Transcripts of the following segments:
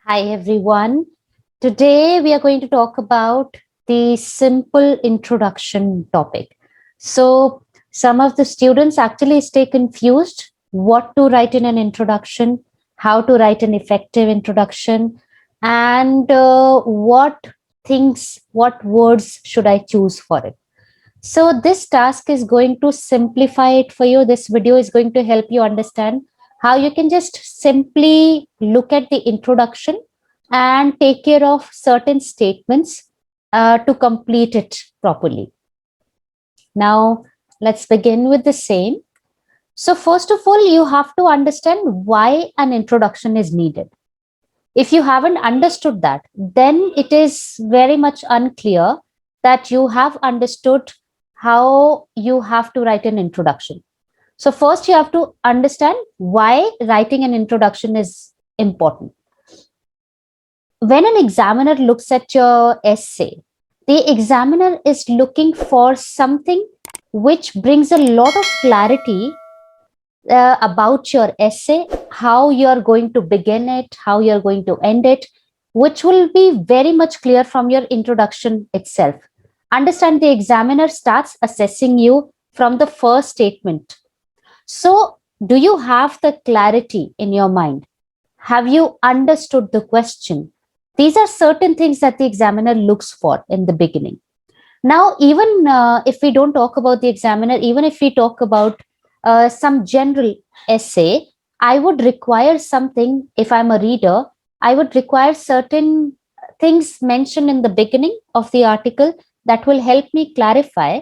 Hi everyone. Today we are going to talk about the simple introduction topic. So some of the students actually stay confused what to write in an introduction, how to write an effective introduction, and what words should I choose for it. So this task is going to simplify it for you. This video is going to help you understand how you can just simply look at the introduction and take care of certain statements to complete it properly. Now, let's begin with the same. So first of all, you have to understand why an introduction is needed. If you haven't understood that, then it is very much unclear that you have understood how you have to write an introduction. So first you have to understand why writing an introduction is important. When an examiner looks at your essay, the examiner is looking for something which brings a lot of clarity about your essay, how you are going to begin it, how you are going to end it, which will be very much clear from your introduction itself. Understand, the examiner starts assessing you from the first statement. So, do you have the clarity in your mind? Have you understood the question? These are certain things that the examiner looks for in the beginning. Now, even if we don't talk about the examiner, even if we talk about some general essay, I would require something. If I'm a reader, I would require certain things mentioned in the beginning of the article that will help me clarify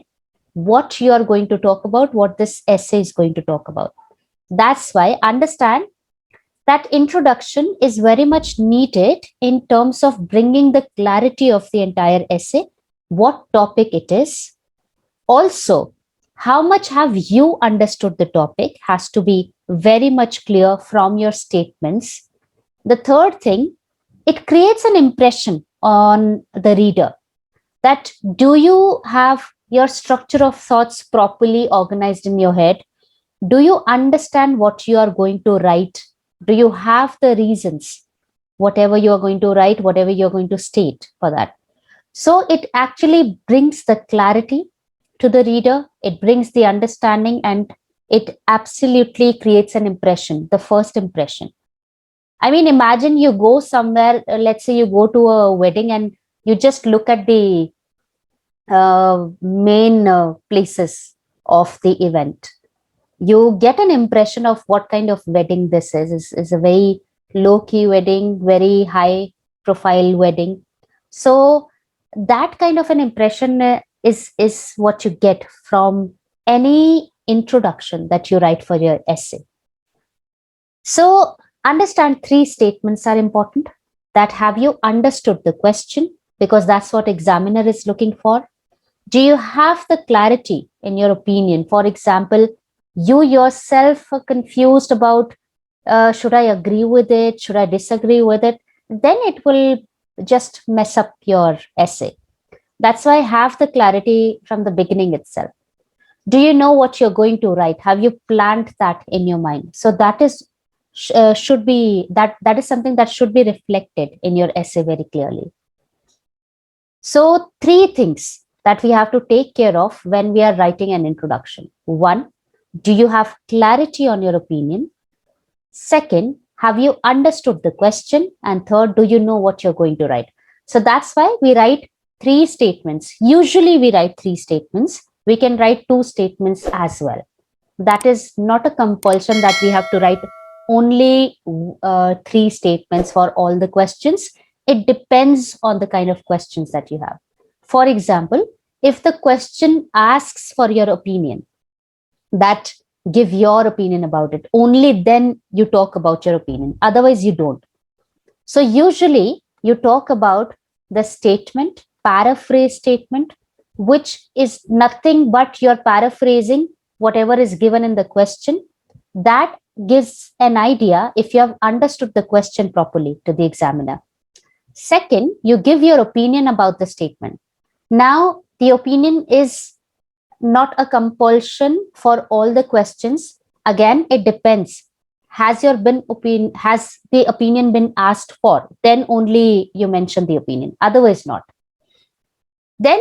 what you are going to talk about, what this essay is going to talk about. That's why understand that introduction is very much needed in terms of bringing the clarity of the entire essay, what topic it is. Also, how much have you understood the topic has to be very much clear from your statements. The third thing, it creates an impression on the reader that do you have your structure of thoughts properly organized in your head? Do you understand what you are going to write? Do you have the reasons, whatever you are going to write, whatever you're going to state for that? So it actually brings the clarity to the reader, it brings the understanding, and it absolutely creates an impression, the first impression. I mean, imagine you go somewhere, let's say you go to a wedding and you just look at the main places of the event. You get an impression of what kind of wedding this is a very low key wedding, very high profile wedding. So that kind of an impression is what you get from any introduction that you write for your essay. So understand, three statements are important. That have you understood the question, because that's what examiner is looking for. Do you have the clarity in your opinion? For example, you yourself are confused about should I agree with it, should I disagree with it? Then it will just mess up your essay. That's why have the clarity from the beginning itself. Do you know what you're going to write? Have you planned that in your mind? So that is should be that is something that should be reflected in your essay very clearly. So three things that we have to take care of when we are writing an introduction. One, do you have clarity on your opinion? Second, have you understood the question? And third, do you know what you're going to write? So that's why we write three statements. Usually we write three statements. We can write two statements as well. That is not a compulsion that we have to write only three statements for all the questions. It depends on the kind of questions that you have. For example, if the question asks for your opinion, that give your opinion about it, only then you talk about your opinion, otherwise you don't. So usually you talk about the statement, paraphrase statement, which is nothing but you're paraphrasing whatever is given in the question. That gives an idea if you have understood the question properly to the examiner. Second, you give your opinion about the statement. Now the opinion is not a compulsion for all the questions. Again, it depends. has the opinion been asked for, then only you mention the opinion, otherwise not. Then,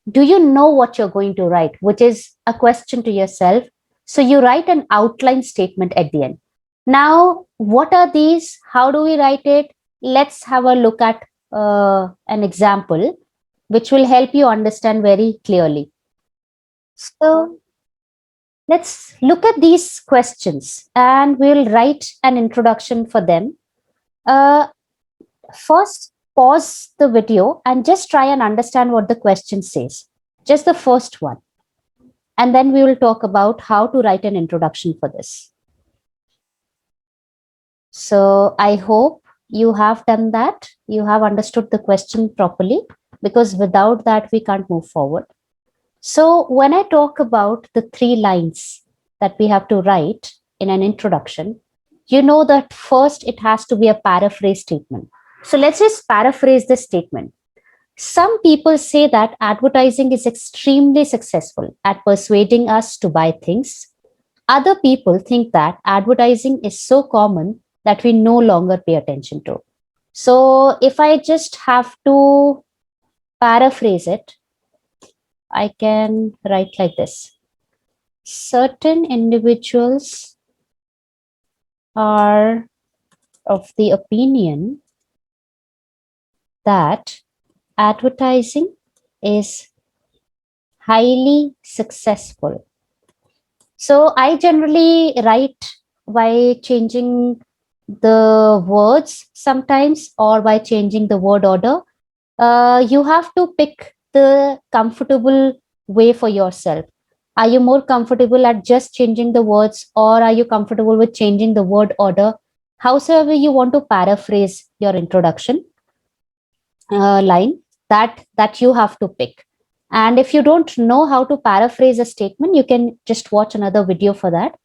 do you know what you're going to write, which is a question to yourself. So you write an outline statement at the end. Now, what are these? How do we write it? Let's have a look at an example which will help you understand very clearly. So let's look at these questions and we'll write an introduction for them. Uh, First, pause the video and just try and understand what the question says. Just the first one. And then we will talk about how to write an introduction for this. So I hope you have done that. You have understood the question properly, because without that, we can't move forward. So when I talk about the 3 lines that we have to write in an introduction, you know that first it has to be a paraphrase statement. So let's just paraphrase this statement. Some people say that advertising is extremely successful at persuading us to buy things. Other people think that advertising is so common that we no longer pay attention to. So if I just have to paraphrase it, I can write like this. Certain individuals are of the opinion that advertising is highly successful. So I generally write by changing the words sometimes, or by changing the word order. You have to pick the comfortable way for yourself. Are you more comfortable at just changing the words, or are you comfortable with changing the word order? Howsoever you want to paraphrase your introduction line, that you have to pick. And if you don't know how to paraphrase a statement, you can just watch another video for that,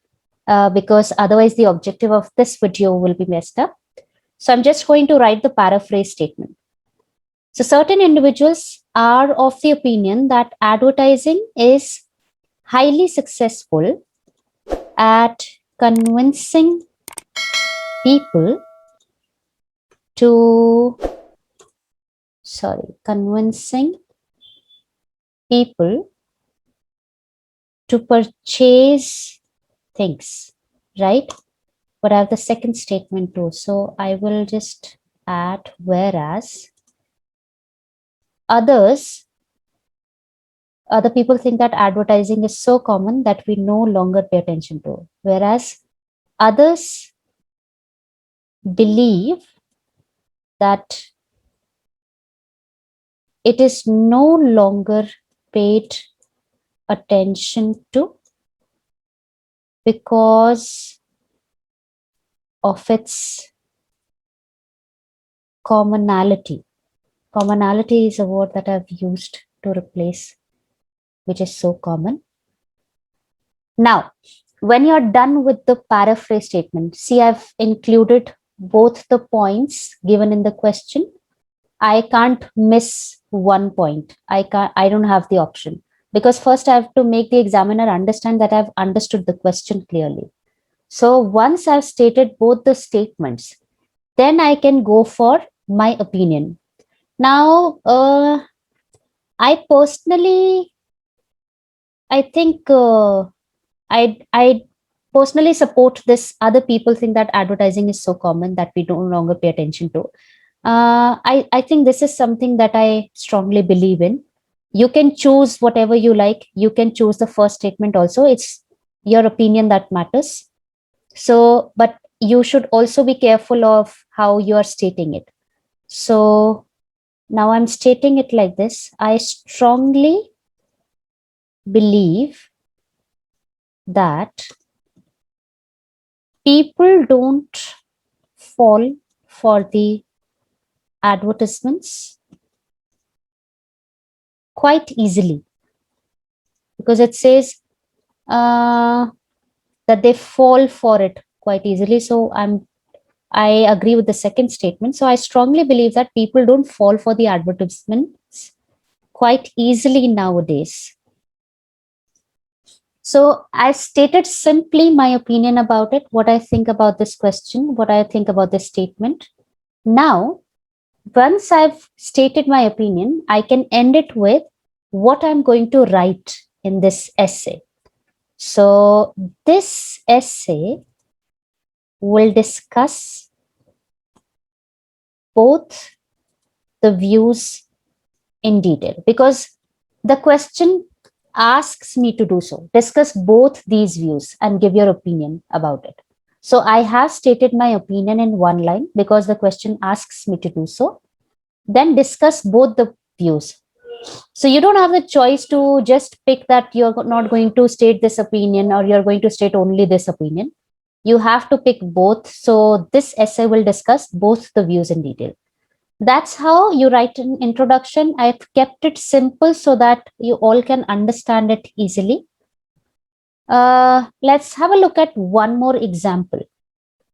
because otherwise the objective of this video will be messed up. So I'm just going to write the paraphrase statement. So certain individuals are of the opinion that advertising is highly successful at convincing people to convincing people to purchase things, right? But I have the second statement too. So I will just add whereas other people think that advertising is so common that we no longer pay attention to. Whereas others believe that it is no longer paid attention to because of its commonality. Commonality is a word that I've used to replace, which is so common. Now, when you're done with the paraphrase statement, see, I've included both the points given in the question. I can't miss one point. I don't have the option, because first I have to make the examiner understand that I've understood the question clearly. So once I've stated both the statements, then I can go for my opinion. Now, I personally, I think I personally support this. Other people think that advertising is so common that we no longer pay attention to. I think this is something that I strongly believe in. You can choose whatever you like. You can choose the first statement also. It's your opinion that matters. So, but you should also be careful of how you are stating it. So now I'm stating it like this. I strongly believe that people don't fall for the advertisements quite easily, because it says that they fall for it quite easily. So I agree with the second statement. So I strongly believe that people don't fall for the advertisements quite easily nowadays. So I stated simply my opinion about it, what I think about this question, what I think about this statement. Now, once I've stated my opinion, I can end it with what I'm going to write in this essay. So this essay will discuss both the views in detail, because the question asks me to do so. Discuss both these views and give your opinion about it. So I have stated my opinion in one line because the question asks me to do so. Then discuss both the views. So you don't have the choice to just pick that you're not going to state this opinion or you're going to state only this opinion. You have to pick both. So this essay will discuss both the views in detail. That's how you write an introduction. I've kept it simple so that you all can understand it easily. Let's have a look at one more example.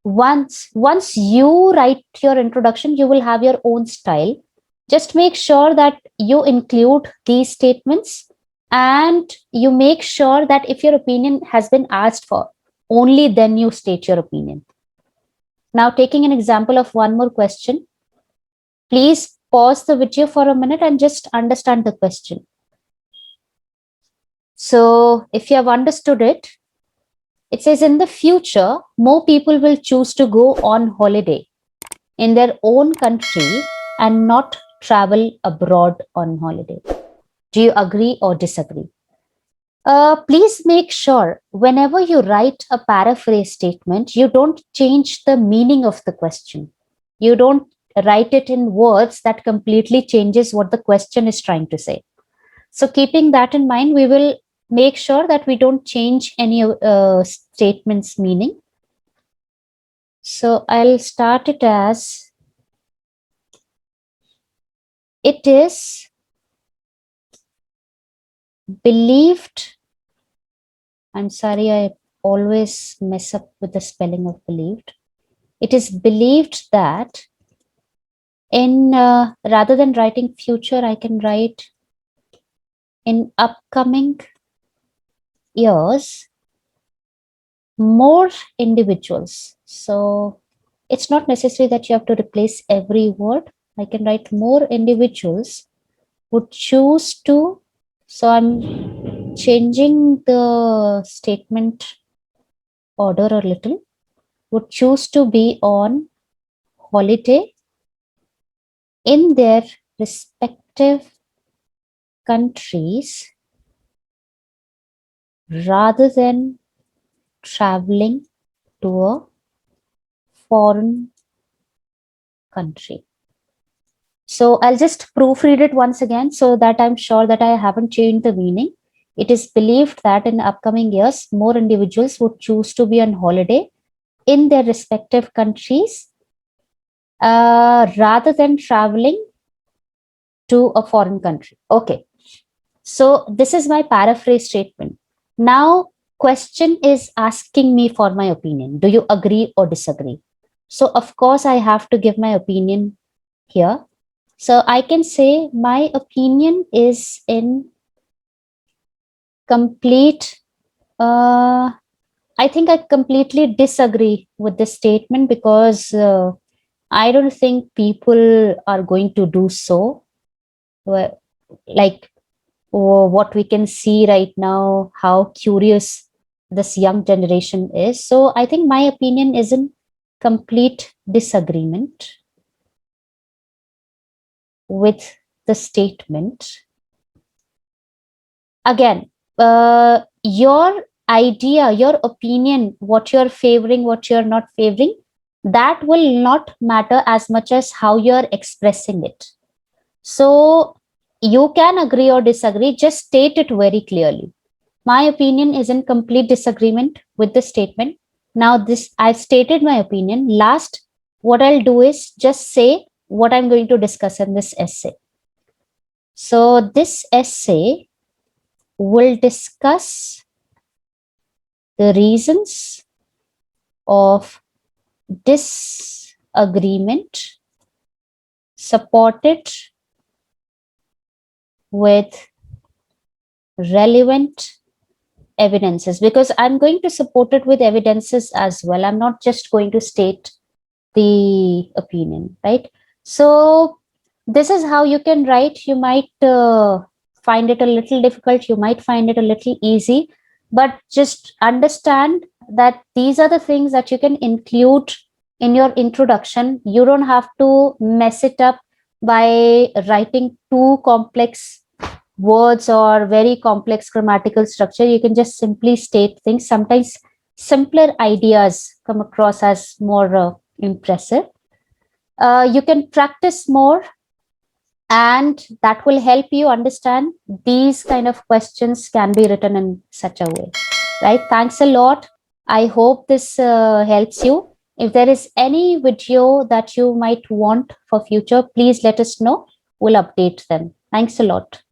Once you write your introduction, you will have your own style. Just make sure that you include these statements, and you make sure that if your opinion has been asked for, only then you state your opinion. Now, taking an example of one more question, please pause the video for a minute and just understand the question. So, if you have understood it, it says in the future, more people will choose to go on holiday in their own country and not travel abroad on holiday. Do you agree or disagree? Please make sure whenever you write a paraphrase statement, you don't change the meaning of the question. You don't write it in words that completely changes what the question is trying to say. So keeping that in mind, we will make sure that we don't change any statement's meaning. So I'll start it as, it is believed. I'm sorry, I always mess up with the spelling of believed. It is believed that in, rather than writing future, I can write in upcoming years, more individuals. So it's not necessary that you have to replace every word. I can write more individuals would choose to. So I'm changing the statement order a little. Would choose to be on holiday in their respective countries rather than traveling to a foreign country. So I'll just proofread it once again so that I'm sure that I haven't changed the meaning. It is believed that in upcoming years, more individuals would choose to be on holiday in their respective countries rather than traveling to a foreign country. Okay. So this is my paraphrase statement. Now, question is asking me for my opinion. Do you agree or disagree? So of course, I have to give my opinion here. So I can say my opinion is in complete, I think I completely disagree with this statement because I don't think people are going to do so. Like what we can see right now, how curious this young generation is. So I think my opinion is in complete disagreement with the statement. Again, your idea, your opinion, what you're favoring, what you're not favoring, that will not matter as much as how you're expressing it. So you can agree or disagree, just state it very clearly. My opinion is in complete disagreement with the statement. Now, this I've stated my opinion. Last, what I'll do is just say what I'm going to discuss in this essay. So, this essay will discuss the reasons of disagreement supported with relevant evidences, because I'm going to support it with evidences as well. I'm not just going to state the opinion, right? So this is how you can write. You might find it a little difficult, you might find it a little easy, but just understand that these are the things that you can include in your introduction. You don't have to mess it up by writing too complex words or very complex grammatical structure. You can just simply state things. Sometimes simpler ideas come across as more impressive. You can practice more, and that will help you understand these kind of questions can be written in such a way, right? Thanks a lot. I hope this helps you. If there is any video that you might want for future, please let us know. We'll update them. Thanks a lot.